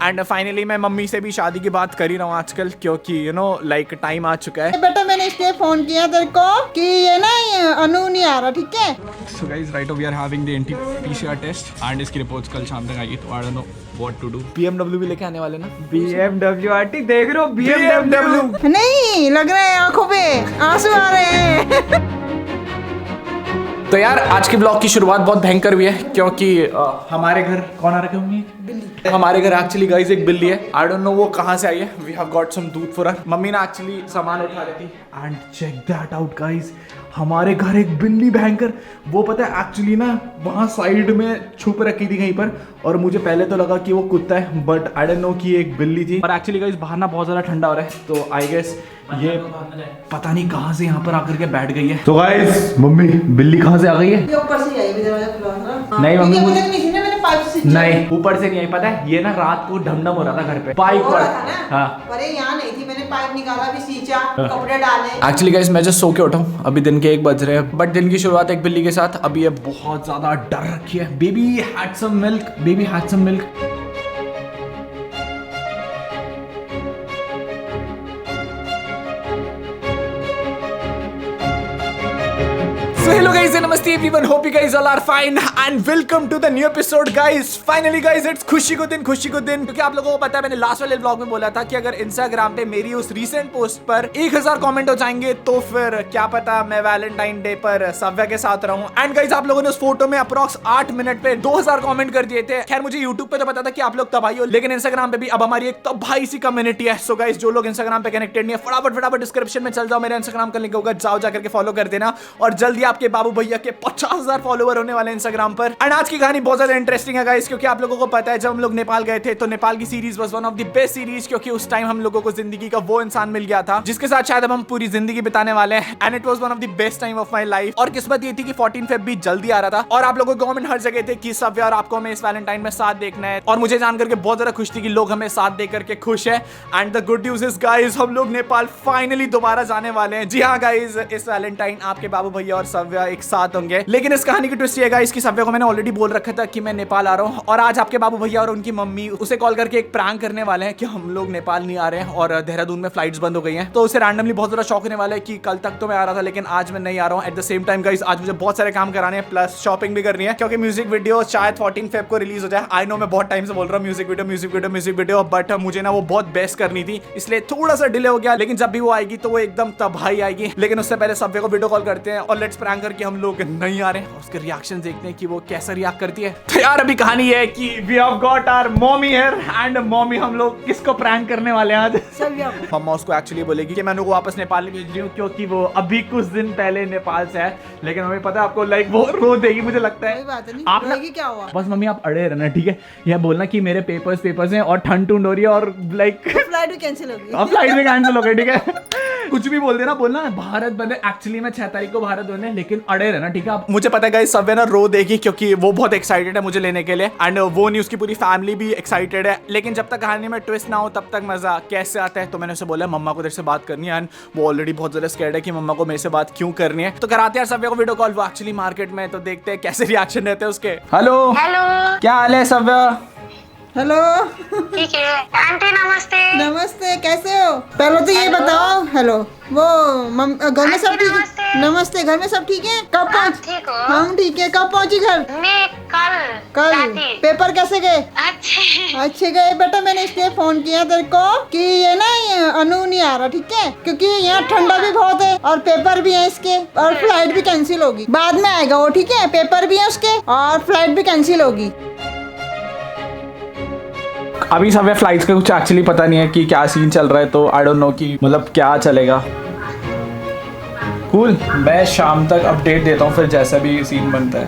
And finally मैं mummy से भी शादी की बात कर ही रहा हूँ आजकल, क्योंकि यू नो लाइक टाइम आ चुका है। बेटा मैंने इसलिए फोन किया तेरे को कि ये ना अनु नहीं आ रहा, ठीक है। So guys, right now we are having the NT-PCR test and इसकी रिपोर्ट्स कल शाम तक आएगी, तो I don't know what to do। BMW भी लेके आने वाले ना? BMW आंटी देख रहे हो BMW? नहीं लग रहा है आंखों पे आंसू आ रहे हैं। तो यार आज की ब्लॉग की शुरुआत बहुत भयंकर हुई है, क्योंकि हमारे घर कौन आ रखे होंगे? बिल्ली। हमारे घर एक्चुअली गाइस एक बिल्ली है, आई डोंट नो वो कहाँ से आई है। We have got some doodh for her. Mummy ना एक्चुअली सामान उठा रही थी and check that out guys, हमारे घर एक बिल्ली भयंकर, वो पता है एक्चुअली ना वहाँ साइड में छुप रखी थी कहीं पर, और मुझे पहले तो लगा कि वो कुत्ता है, बट आई डोंट नो कि एक बिल्ली थी। और एक्चुअली गाइस बाहर ना बहुत ज़्यादा ठंडा हो रहा है, तो आई गेस ये पता नहीं कहाँ से यहाँ पर आकर के बैठ गई है। तो गाइस मम्मी बिल्ली कहाँ से आ गई है? ऊपर से आई दरवाजा खुला था। नहीं मम्मी मुझे नहीं, मैंने पाइप से नहीं, ऊपर से नहीं आई, पता है ये ना रात को ढमढम हो रहा था घर पे, पाइप हो पर। रहा था ना? हाँ अरे यहाँ नहीं थी, मैंने पाइप निकाला भी, सींचा, कपड़े डाले। एक्चुअली गाइस मैं जस्ट सो के उठा हूँ, अभी दिन के 1 बज रहे हैं, बट दिन की शुरुआत एक बिल्ली के साथ। अभी ये बहुत ज्यादा डर रखी है। Baby had some milk, baby had some milk. Hello guys, नमस्ते everyone, hope you guys all are fine and welcome to the new episode guys. Finally guys it's खुशी को दिन, क्योंकि आप लोगों को पता है मैंने लास्ट वाले व्लॉग में बोला था कि अगर इंस्टाग्राम पे मेरी उस रीसेंट पोस्ट पर 1000 कमेंट हो जाएंगे तो फिर क्या पता मैं वैलेंटाइन डे पर सव्या के साथ रहूं। एंड गाइस आप लोगों ने उस फोटो में अप्रॉक्स 8 मिनट पे 2000 कमेंट कर दिए थे। खैर मुझे यूट्यूब पे तो पता था कि आप लोग तबाही हो, लेकिन इंस्टाग्राम पे भी अब हमारी एक तबाही सी कम्युनिटी है। सो गाइस जो लोग इंस्टाग्राम पे कनेक्टेड नहीं है, फटाफट डिस्क्रिप्शन में चल जाओ, मेरा इंस्टाग्राम का लिंक होगा, जाओ जाकर के फॉलो कर देना। और जल्दी आपके बाबू भैया के 50,000 फॉलोवर होने वाले इंस्टाग्राम पर। एंड आज की कहानी बहुत ज्यादा इंटरेस्टिंग है गाइस, क्योंकि आप लोगों को पता है जब हम लोग नेपाल गए थे तो नेपाल की series was one of the best series, क्योंकि उस टाइम हम लोगों को जिंदगी का वो इंसान मिल गया था जिसके साथ शायद अब हम पूरी जिंदगी बिताने वाले हैं। And it was one of the best time of my life. और किस्मत ये थी कि 14 फेब भी जल्दी आ रहा था, और आप लोगों को कमेंट हर जगह थे कि सव्या और आपको हमें इस वैलेंटाइन में साथ देखना है। और मुझे जानकर के बहुत ज्यादा खुश थी कि लोग हमें साथ देख करके खुश है। And the good news is guys, हम लोग नेपाल फाइनली दोबारा जाने वाले हैं। जी हाँ गाइस, इस वैलेंटाइन आपके बाबू भैया और सव्या एक साथ होंगे। लेकिन इस कहानी की ट्विस्ट ये गाइस कि सव्या को मैंने ऑलरेडी बोल रखा था कि मैं नेपाल आ रहा हूँ, और आज आपके बाबू भैया और उनकी मम्मी उसे कॉल करके एक प्रैंक करने वाले हैं कि हम लोग नेपाल नहीं आ रहे हैं और देहरादून में फ्लाइट्स बंद हो गई हैं। तो उसे रैंडमली बहुत ज्यादा शौक होने वाला है कि कल तक तो मैं आ रहा था लेकिन आज मैं नहीं आ रहा हूँ। Eight the same time guys आज मुझे बहुत सारे काम कराने हैं, प्लस शॉपिंग भी करनी है, क्योंकि म्यूजिक वीडियो शायद 14 फेब को रिलीज हो जाए। आई नो मैं बहुत टाइम से बोल रहा हूँ म्यूजिक वीडियो, बट मुझे ना वो बहुत बेस्ट करनी थी, इसलिए थोड़ा सा डिले हो गया। लेकिन जब भी वो आएगी तो वो एकदम तबाही आएगी। लेकिन उससे पहले सव्या को वीडियो कॉल करते हैं और लेट्स प्रैंक करके हम लोग नहीं आ रहे हैं, उसके रिएक्शन देखते हैं कि वो कैसा रिएक्ट करती है। तो यार अभी कहानी ये है कि we have got our mommy here, and mommy हम लोग किसको प्रैंक करने वाले हैं आज? सव्या। मम्मा उसको एक्चुअली बोलेगी कि मैं उनको वापस नेपाल नहीं भेज रही हूँ, क्योंकि वो अभी कुछ दिन पहले नेपाल से है। लेकिन हमें पता है आपको लाइक वो रो देगी, मुझे लगता है। कोई बात नहीं, आप ना क्या हुआ? बस मम्मी आप अड़े रहना, ठीक है? यह बोलना कि मेरे पेपर्स हैं और ठंड टूंड हो रही है और लाइक फ्लाइट भी कैंसिल हो गई। अब फ्लाइट भी कैंसिल हो गई, ठीक है? कुछ भी बोल देना, बोलना भारत बंद है। एक्चुअली मैं 6 तारीख को भारत बंद है, लेकिन अड़े रहना, ठीक है? आप मुझे पता है गाइस सव्या ना रो देगी, क्योंकि वो बहुत एक्साइटेड है मुझे लेने के लिए, एंड वो नहीं उसकी पूरी फैमिली भी एक्साइटेड है। लेकिन जब तक कहानी में ट्विस्ट ना हो तब तक मजा कैसे आता है? तो मैंने उसे बोला मम्मा को तेरे से बात करनी है, एंड वो ऑलरेडी बहुत ज्यादा स्कैर्ड है कि मम्मा को मेरे से बात क्यों करनी है। तो कराते हैं सव्या को वीडियो कॉल, वो एक्चुअली मार्केट में, तो देखते हैं कैसे रिएक्शन रहते हैं उसके। हेलो क्या हाल है सव्या? हेलो। ठीक है आंटी, नमस्ते। नमस्ते, कैसे हो? पहले तो ये बताओ। हेलो, वो घर में सब ठीक है? नमस्ते, घर में सब ठीक है? कब पहुँच? ठीक हो? हम ठीक है। कब पहुँची घर? मैं कल राती। पेपर कैसे गए? अच्छे गए बेटा। मैंने इसलिए फोन किया तेरे को कि ये ना अनु नहीं आ रहा, ठीक है? क्योंकि यहाँ ठंडा भी बहुत है और पेपर भी है इसके, और फ्लाइट भी कैंसिल होगी। बाद में आएगा वो, ठीक है? पेपर भी है उसके और फ्लाइट भी कैंसिल होगी। अभी सव्या फ्लाइट्स का कुछ एक्चुअली पता नहीं है कि क्या सीन चल रहा है, तो आई डोंट नो कि मतलब क्या चलेगा। कूल, मैं शाम तक अपडेट देता हूँ फिर जैसा भी सीन बनता है।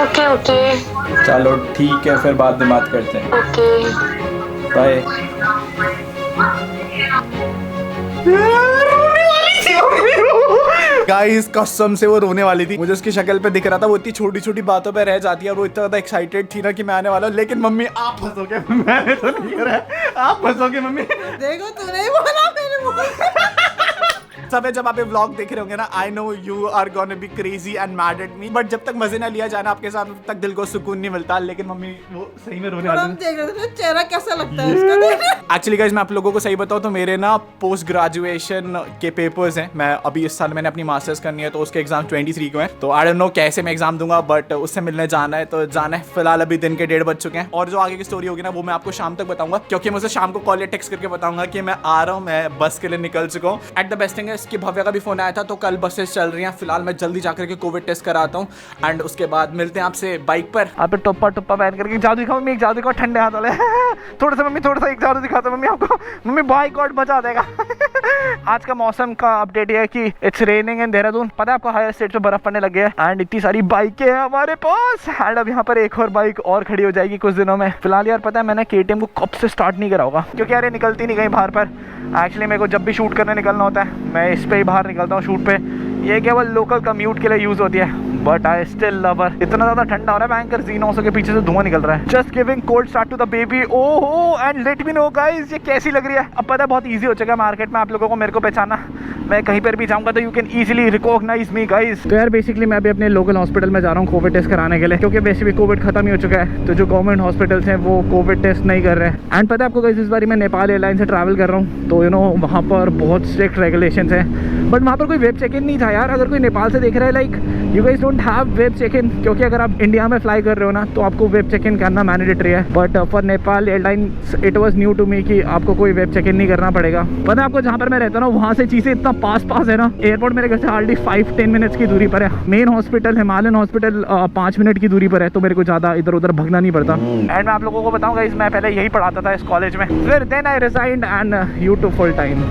ओके चलो ठीक है, फिर बाद में बात करते हैं। Okay bye. गाइस कसम से वो रोने वाली थी, मुझे उसकी शक्ल पे दिख रहा था। वो इतनी छोटी छोटी बातों पे रह जाती है, और वो इतना ज्यादा एक्साइटेड थी ना कि मैं आने वाला हूँ। लेकिन मम्मी आप फंसोगे, मैंने तो नहीं करा है, आप फंसोगे मम्मी। देखो तूने ही बोला, मैंने बोला। सब जब आप ये व्लॉग देख रहे होंगे ना, I know you are gonna be crazy and mad at me, but जब तक मजे ना लिया जाना आपके साथ, तब तक दिल को सुकून नहीं मिलता। लेकिन मम्मी वो सही में रोने और वाली हम देख रहे थे चेहरा कैसा लगता है उसका। एक्चुअली गाइस मैं आप लोगों को सही बताऊं तो मेरे ना पोस्ट ग्रेजुएशन के पेपर्स हैं। मैं अभी इस साल मैंने अपनी मास्टर्स करनी है, तो उसके एग्जाम 23 को है। तो आई डोंट नो कैसे मैं एग्जाम दूंगा, बट उससे मिलने जाना है तो जाना है। फिलहाल अभी दिन के 1:30 बज चुके हैं, और जो आगे की स्टोरी होगी ना वो मैं आपको शाम तक बताऊंगा, क्योंकि मुझे शाम को कॉल या टेक्स्ट करके बताऊंगा कि मैं आ रहा हूँ, मैं बस के लिए निकल चुका हूँ। एट द बेस्ट थिंग है इसकी भव्या का भी फोन आया था, तो कल बसेस चल रही हैं। फिलहाल मैं जल्दी जाकर के कोविड टेस्ट कराता हूँ, एंड उसके बाद मिलते हैं आपसे बाइक पर। आप टोपा टोपा पहन करके जादू दिखाओ मम्मी, एक जादू दिखाओ ठंडे हाथ वाले। थोड़ा सा मम्मी, थोड़ा सा एक जादू दिखाता मम्मी आपको। मम्मी बाई गॉड बचा देगा। आज का मौसम का अपडेट ये है कि इट्स रेनिंग इन देहरादून। पता है आपको हायर स्टेट पे बर्फ पड़ने लगी है, एंड इतनी सारी बाइकें हैं हमारे पास, एंड अब यहाँ पर एक और बाइक और खड़ी हो जाएगी कुछ दिनों में। फिलहाल यार पता है मैंने KTM को कब से स्टार्ट नहीं करा होगा, क्योंकि यार ये निकलती नहीं कहीं बाहर पर। एक्चुअली मेरे को जब भी शूट करने निकलना होता है मैं इस पे ही बाहर निकलता हूँ शूट पे। ये केवल लोकल कम्यूट के लिए यूज होती है, बट आई स्टिल लव हर। इतना ज़्यादा ठंडा हो रहा है बैंकर, Z900 के पीछे से धुआं निकल रहा है। Just giving cold start to the baby. ओहो, and let me know guys ये कैसी लग रही है। अब पता है बहुत इजी हो चुका है मार्केट में आप लोगों को मेरे को पहचानना। मैं कहीं पर भी जाऊंगा तो you can easily recognise me guys. तो यार बेसिकली मैं अभी अपने लोकल हॉस्पिटल में जा रहा हूँ कोविड टेस्ट कराने के लिए, क्योंकि वैसे भी कोविड खत्म ही हो चुका है। तो जो गवर्नमेंट हॉस्पिटल्स हैं वो कोविड टेस्ट नहीं कर रहे हैं। एंड पता है आपको गाइस इस बार मैं नेपाल एयरलाइन से ट्रैवल कर रहा हूँ, तो यू नो वहाँ पर बहुत स्ट्रिक्ट रेगुलेशंस हैं, बट वहाँ पर कोई वेब चेक इन नहीं था यार। अगर कोई नेपाल से देख रहा है, like you guys don't have web check in, क्योंकि अगर आप इंडिया में फ्लाई कर रहे हो ना तो आपको वेब चेक इन करना मैंडेटरी है। But for Nepal airlines it was new to me कि आपको कोई वेब चेक इन नहीं करना पड़ेगा। पता है आपको जहाँ पर मैं रहता हूँ वहाँ से चीज़ें इतना पास है ना, एयरपोर्ट मेरे घर से हार्डली 5-10 मिनट्स की दूरी पर है। Main hospital Himalayan hospital 5 minute की दूरी पर है, तो मेरे को ज़्यादा इधर उधर भगना नहीं पड़ता। एंड मैं आप लोगों को बताऊँगा इस मैं पहले यही पढ़ाता था इस कॉलेज में, फिर then I resigned and you to full time.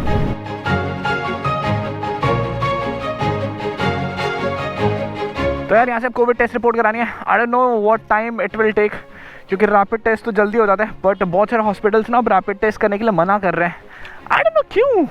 तो यार यहाँ से कोविड टेस्ट रिपोर्ट करानी है। I don't know what time it will take, क्योंकि रैपिड टेस्ट तो जल्दी हो जाता है, बट बहुत सारे हॉस्पिटल्स ना अब रैपिड टेस्ट करने के लिए मना कर रहे हैं। आई डोंट नो क्यों।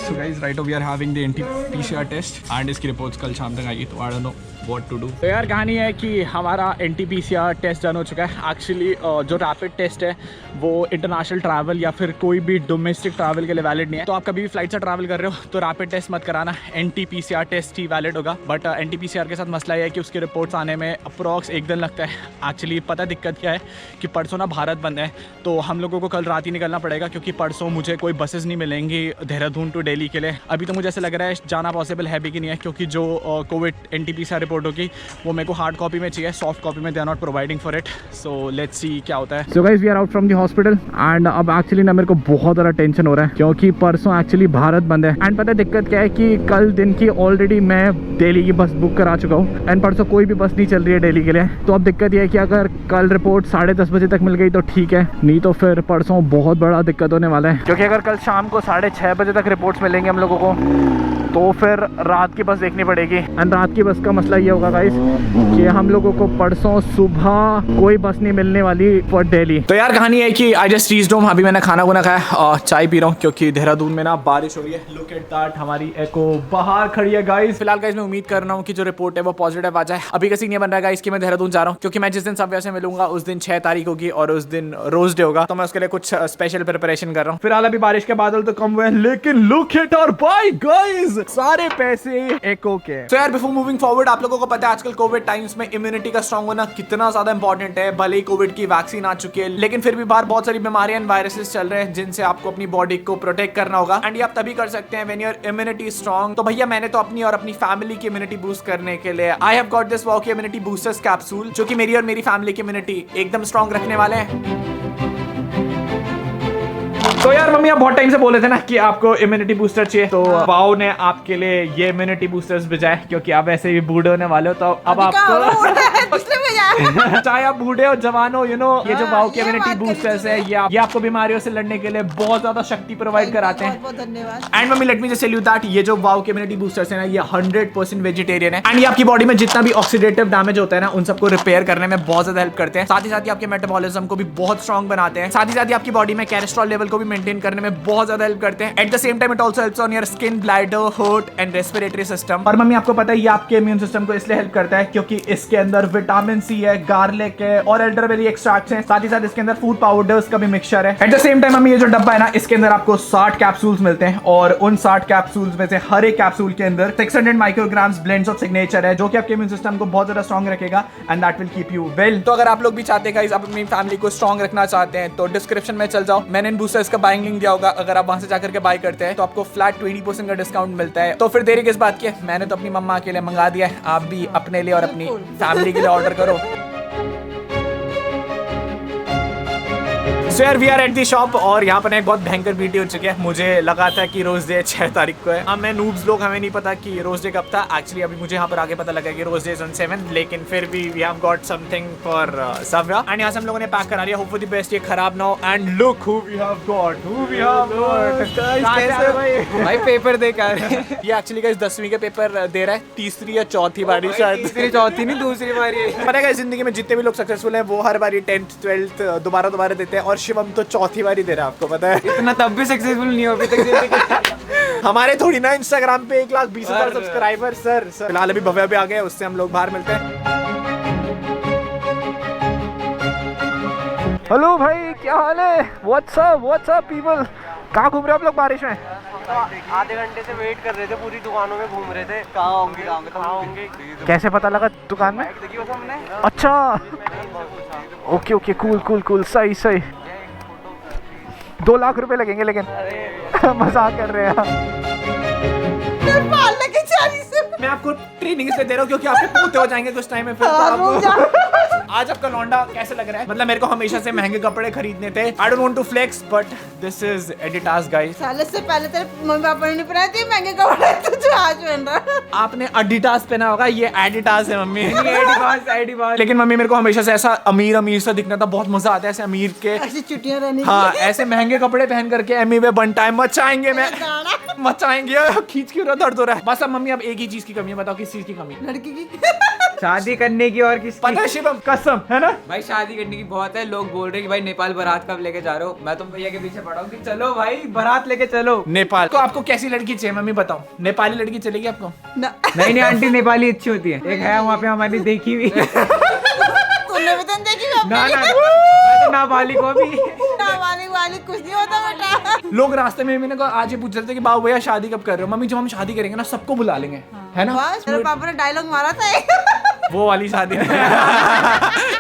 So guys, right now we are having the NT-PCR test and इसकी रिपोर्ट्स कल शाम तक आएगी, तो I don't know what to do। तो यार कहानी है कि हमारा NT-PCR टेस्ट डन हो चुका है। एक्चुअली जो रैपिड टेस्ट है वो इंटरनेशनल ट्रैवल या फिर कोई भी डोमेस्टिक ट्रैवल के लिए वैलिड नहीं है। तो आप कभी भी फ्लाइट से ट्रैवल कर रहे हो तो रैपिड टेस्ट मत कराना, NT-PCR टेस्ट ही वैलिड होगा। बट NT-PCR के साथ मसला ये है कि उसके रिपोर्ट्स आने में अप्रॉक्स 1 दिन लगता है। एक्चुअली पता दिक्कत क्या है कि परसों ना भारत बंद है, तो हम लोगों को कल रात ही निकलना पड़ेगा, क्योंकि परसों मुझे कोई बसेस नहीं मिलेंगी देहरादून टू दिल्ली के लिए। अभी तो मुझे ऐसा लग रहा है जाना पॉसिबल है भी कि नहीं है, क्योंकि जो कोविड NT-PCR रिपोर्ट होगी वो मेरे को हार्ड कॉपी में चाहिए, सॉफ्ट कॉपी में they are not providing for it. So let's see क्या होता है। So guys we are out from the hospital, and अब एक्चुअली ना मेरे को बहुत ज़्यादा टेंशन हो रहा है, क्योंकि परसों एक्चुअली भारत बंद है। एंड पता है दिक्कत क्या है कि कल दिन की ऑलरेडी मैं दिल्ली की बस बुक करा चुका हूँ, एंड परसों कोई भी बस नहीं चल रही है दिल्ली के लिए। तो अब दिक्कत ये है कि अगर कल रिपोर्ट 10:30 बजे तक मिल गई तो ठीक है, नहीं तो फिर परसों बहुत बड़ा दिक्कत होने वाला है, क्योंकि अगर कल शाम को 6:30 बजे तक रिपोर्ट्स मिलेंगे हम लोगों को तो फिर रात की बस देखनी पड़ेगी। एंड रात की बस का मसला ये होगा गाइस कि हम लोगों को परसों सुबह कोई बस नहीं मिलने वाली फॉर दिल्ली। तो यार कहानी है कि आई जस्ट रीच्ड होम, अभी मैंने खाना वाना खाया और चाय पी रहा हूँ, क्योंकि देहरादून में ना बारिश हो रही है। लुक एट दैट, हमारी एको बाहर खड़ी है गाइस। फिलहाल गाइस मैं उम्मीद कर रहा हूँ कि जो रिपोर्ट है वो पॉजिटिव आ जाए। अभी का सीन ये बन रहा है गाइस कि मैं देहरादून जा रहा हूँ, क्योंकि मैं जिस दिन सबवे से मिलूंगा उस दिन 6 तारीख होगी और उस दिन रोज डे होगा, तो मैं उसके लिए कुछ स्पेशल प्रिपरेशन कर रहा हूँ। फिलहाल अभी बारिश के बादल तो कम हुए हैं, लेकिन look at our bike guys, सारे पैसे एको के। तो यार बिफोर मूविंग फॉरवर्ड, आप लोगों को पता है आजकल कोविड टाइम्स में इम्यूनिटी का स्ट्रांग होना कितना ज्यादा इंपॉर्टेंट है। भले ही कोविड की वैक्सीन आ चुकी है, लेकिन फिर भी बाहर बहुत सारी बीमारियां एंड वायरसेस चल रहे हैं जिनसे आपको अपनी बॉडी को प्रोटेक्ट करना होगा। एंड ये आप तभी कर सकते हैं व्हेन योर इम्यूनिटी स्ट्रांग। तो भैया मैंने तो अपनी और अपनी फैमिली की इम्यूनिटी बूस्ट करने के लिए I have got this wow immunity boosters capsule, जो कि मेरी और मेरी फैमिली की इम्यूनिटी एकदम स्ट्रांग रखने वाले हैं। तो यार मम्मी आप बहुत टाइम से बोले थे ना कि आपको इम्यूनिटी बूस्टर चाहिए, तो वाओ ने आपके लिए ये इम्यूनिटी बूस्टर्स भेजा है, क्योंकि आप ऐसे भी बूढ़े होने वाले हो, तो अब आपको चाहे आप बूढ़े हो जवान हो, यू नो ये जो वाओ के इम्यूनिटी बूस्टर्स है ये आपको बीमारियों से लड़ने के लिए बहुत ज्यादा शक्ति प्रोवाइड कराते हैं। बहुत धन्यवाद। And mummy let me just tell you that ये जो वाओ के इम्यूनिटी बूस्टर्स है ना ये 100% वेजिटेरियन है, एंड ये आपकी बॉडी में जितना भी ऑक्सीडेटिव डैमेज होता है ना उन सबको रिपेयर करने में बहुत ज्यादा हेल्प करते हैं। साथ ही साथ आपके मेटाबॉलिज्म को भी बहुत स्ट्रॉन्ग बनाते हैं। साथ ही साथ आपकी बॉडी में कोलेस्ट्रॉल लेवल को भी मेंटेन करने में बहुत ज्यादा हेल्प करते हैं। Eight the same time it also helps on your skin, bladder, heart and respiratory system. और मम्मी आपको पता है ये आपके इम्यून सिस्टम को इसलिए हेल्प करता है क्योंकि इसके अंदर विटामिन सी है, गार्लिक है और एल्डरबेरी एक्सट्रैक्ट है। साथ ही साथ इसके अंदर फूड पाउडर्स का भी मिक्सचर है। Eight the same time mummy ये जो डब्बा है ना, इसके अंदर आपको 60 कैप्सूल्स मिलते हैं और उन 60 कैप्सूल्स में से हर एक कैप्सूल के अंदर 600 माइक्रोग्राम्स ब्लेंड्स ऑफ सिग्नेचर है, जो कि आपके इम्यून सिस्टम को बहुत ज्यादा स्ट्रॉन्ग रखेगा and that will keep you well. तो अगर आप लोग भी चाहते हैं गाइस, आप अपनी फैमिली को स्ट्रॉन्ग रखना चाहते हैं, तो डिस्क्रिप्शन में चल जाओ, मैंने इन बूस्टर्स का बाइंग लिंक दिया होगा। अगर आप वहां से जाकर के बाय करते हैं तो आपको फ्लैट 20% का डिस्काउंट मिलता है। तो फिर देरी किस बात की है, मैंने तो अपनी मम्मा के लिए मंगा दिया है, आप भी अपने लिए और अपनी फैमिली के लिए ऑर्डर करो। सो यार we are at the shop और यहाँ पर एक बहुत भयंकर बीटी हो चुकी है। मुझे लगा था कि रोज डे 6 तारीख को है। अब मैं नूब्स लोग, हमें नहीं पता कि रोज डे कब था। एक्चुअली अभी मुझे यहाँ पर आगे पता लगा कि रोज डे इज ऑन 7, लेकिन फिर भी we have got something for Savya and यहाँ से हम लोगों ने पैक करा लिया। होप फॉर द बेस्ट, ये खराब ना हो। And look who we have got, भाई पेपर दे कर ये एक्चुअली गाइस 10वीं के पेपर दे रहा है, तीसरी या चौथी बारी शायद। तीसरी चौथी नहीं दूसरी बारी। पता है जिंदगी में जितने भी लोग सक्सेसफुल हैं वो हर बारी 10th 12th दोबारा देते हैं और शिवम तो चौथी बारी दे रहा है, आपको पता है। इतना तब भी सक्सेसफुल नहीं हो अभी तक। हमारे थोड़ी ना इंस्टाग्राम पे 1,20,000 सब्सक्राइबर सर। फिलहाल अभी भव्या भी आ गए, उससे हम लोग बाहर मिलते हैं। हेलो भाई, क्या हाल है? What's up people? कहाँ घूम रहे हो आप लोग बारिश में? आधे घंटे से वेट कर रहे थे, पूरी दुकानों में घूम रहे थे, कहाँ होंगे। कैसे पता लगा दुकान में? देखिए बस हमने। अच्छा, ओके कूल, सही। 2 लाख रुपए लगेंगे लेकिन मजाक कर रहे हैं। पालने की चाली से मैं आपको ट्रेनिंग इसलिए दे रहा हूँ क्योंकि आपके पोते हो जाएंगे कुछ टाइम में फिर। तो आप आज आपका लौंडा कैसे लग रहा है? मतलब मेरे को हमेशा से महंगे कपड़े खरीदने थे। I don't want to flex but this is Adidas guys. साले से पहले तेरे मम्मी पापा ने नहीं पहनाए थे महंगे कपड़े, तो जो आज पहन रहा। आपने एडिडास पहना होगा, ये एडिडास है मम्मी। एडिडास। लेकिन मम्मी मेरे को हमेशा से ऐसा अमीर सा दिखना था, बहुत मजा आता है ऐसे अमीर के। ऐसी छुट्टियां रहने हाँ, ऐसे महंगे कपड़े पहन करके एमी वे बन टाइम मचाएंगे खींच के दर्द हो रहा है। बस अब मम्मी अब एक ही चीज की कमी है, बताओ किस चीज की कमी? लड़की की। शादी करने की और किसकी? पता है शिवम, कसम है ना भाई शादी करने की बहुत है। लोग बोल रहे कि भाई नेपाल बारात कब लेके जा रहे हो? मैं तो भैया के पीछे पड़ा हूँ कि चलो भाई बारात लेके चलो नेपाल। तो आपको कैसी लड़की चाहिए मम्मी बताओ? नेपाली लड़की चलेगी आपको? नहीं आंटी नेपाली अच्छी होती है। एक है वहाँ पे हमारी देखी हुई। तूने भी तो देखी होगी। ना नाबालिग को भी। वाली कुछ नहीं होता बेटा। लोग रास्ते में मैंने कहा आज ये पूछ रहे थे कि बाबू भैया शादी कब कर रहे हो? मम्मी जब हम शादी करेंगे ना सबको बुला लेंगे, है ना? बस तेरे पापा ने डायलॉग मारा था वो वाली शादी।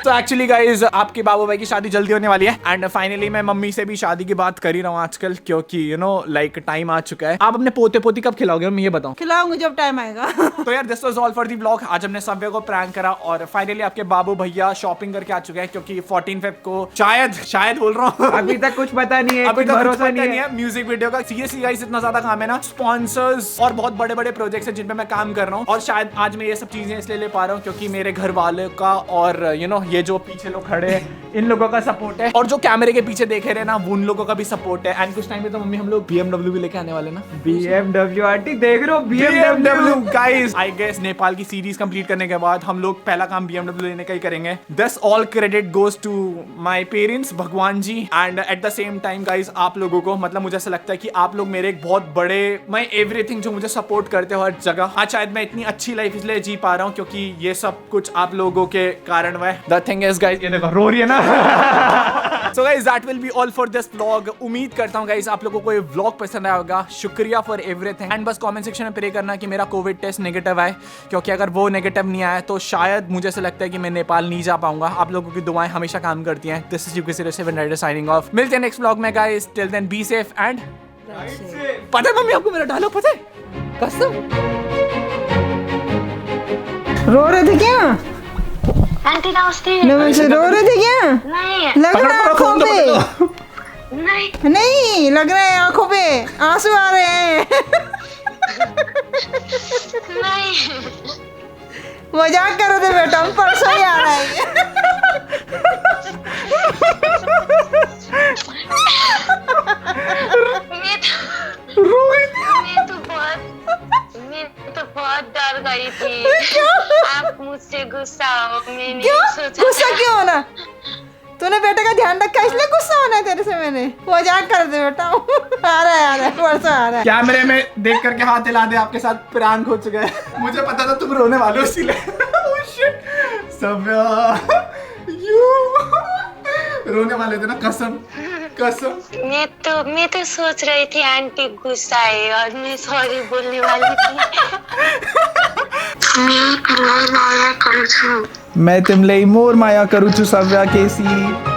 तो एक्चुअली गाइस आपके बाबू भाई की शादी जल्दी होने वाली है एंड फाइनली मैं मम्मी से भी शादी की बात कर ही रहा हूँ आजकल, क्योंकि यू नो लाइक टाइम आ चुका है। आप अपने पोते पोती कब खिलाओगे मम्मी, ये बताओ? खिलाऊंगी जब टाइम आएगा। तो यार this was all for the vlog. आज हमने सव्या को प्रैंक करा और फाइनली आपके बाबू भैया शॉपिंग करके आ चुके हैं, क्योंकि 14 फेब को शायद बोल रहा हूँ अभी तक कुछ पता नहीं है, अभी कुछ तक भरोसा नहीं है। म्यूजिक वीडियो का। सीरियसली गाइस इतना ज्यादा काम है ना, स्पॉन्सर्स और बहुत बड़े बड़े प्रोजेक्ट्स हैं जिन पे मैं काम कर रहा हूँ। और शायद आज मैं ये सब चीजें इसलिए ले पा रहा हूँ क्योंकि मेरे घर वाले का और यू नो ये जो पीछे लोग खड़े हैं इन लोगों का सपोर्ट है, और जो कैमरे के पीछे देख रहे हैं ना उन लोगों का भी सपोर्ट है। एंड कुछ टाइम में तो मम्मी हम लोग BMW भी लेके आने वाले ना। BMW आंटी देख रहे हो? BMW guys I guess Nepal की सीरीज कंप्लीट करने के बाद हम लोग पहला काम BMW लेने का ही करेंगे। This all credit goes to my parents, भगवान जी, and at the same time guys आप लोगों को, मतलब मुझे ऐसा लगता है कि आप लोग मेरे एक बहुत बड़े माय एवरीथिंग, जो मुझे सपोर्ट करते हो हर जगह। आज शायद मैं इतनी अच्छी लाइफ इसलिए जी पा रहा हूँ क्योंकि ये सब कुछ आप लोगों के कारण हुआ है। द थिंग इज गाइस, ये देखो रो रही है ना। So guys that will be all for this vlog। उम्मीद करता हूँ गाइस आप लोगों को ये vlog पसंद आया होगा। शुक्रिया फॉर एवरीथिंग एंड बस कमेंट सेक्शन में प्रे करना कि मेरा कोविड टेस्ट नेगेटिव आए, क्योंकि अगर वो नेगेटिव नहीं आया तो शायद मुझे ऐसा लगता है कि मैं नेपाल नहीं जा पाऊंगा। आप लोगों की दुआएं हमेशा काम करती हैं। This is UK07 signing off. मिलते हैं नेक्स्ट vlog में guys. Till then be safe and पता है मम्मी आपको मेरा डायलॉग पता है? कसम रो रहे थे क्या? आंटी नमस्ते। नमस्ते। रो रहे थे क्या? नहीं लग रहा है आंखों पे। नहीं नहीं लग रहा है आंखों पे आंसू आ रहे हैं। नहीं मजाक कर रहे थे बेटा, हम परसों ही आ रहा है। मैं तो बहुत डर गई थी। आप मुझसे गुस्सा हो, मैंने क्यों सोचा गुस्सा क्यों होना? तूने बेटे का ध्यान रखा इसलिए गुस्सा होना है तेरे से? मैंने मजाक कर दे बेटा। आ रहा है परसों आ रहा है। कैमरे में देख करके हाथ हिला दे, आपके साथ प्रैंक हो चुका है। मुझे पता था तुम रोने वाले हो इसीलिए। Oh shit। सव्या यू रोने वाले थे ना, कसम कसम। मैं तो सोच रही थी आंटी गुस्सा है और मैं सॉरी बोलने वाली थी। मैं तुमले मोर माया करू छु सव्या केसी।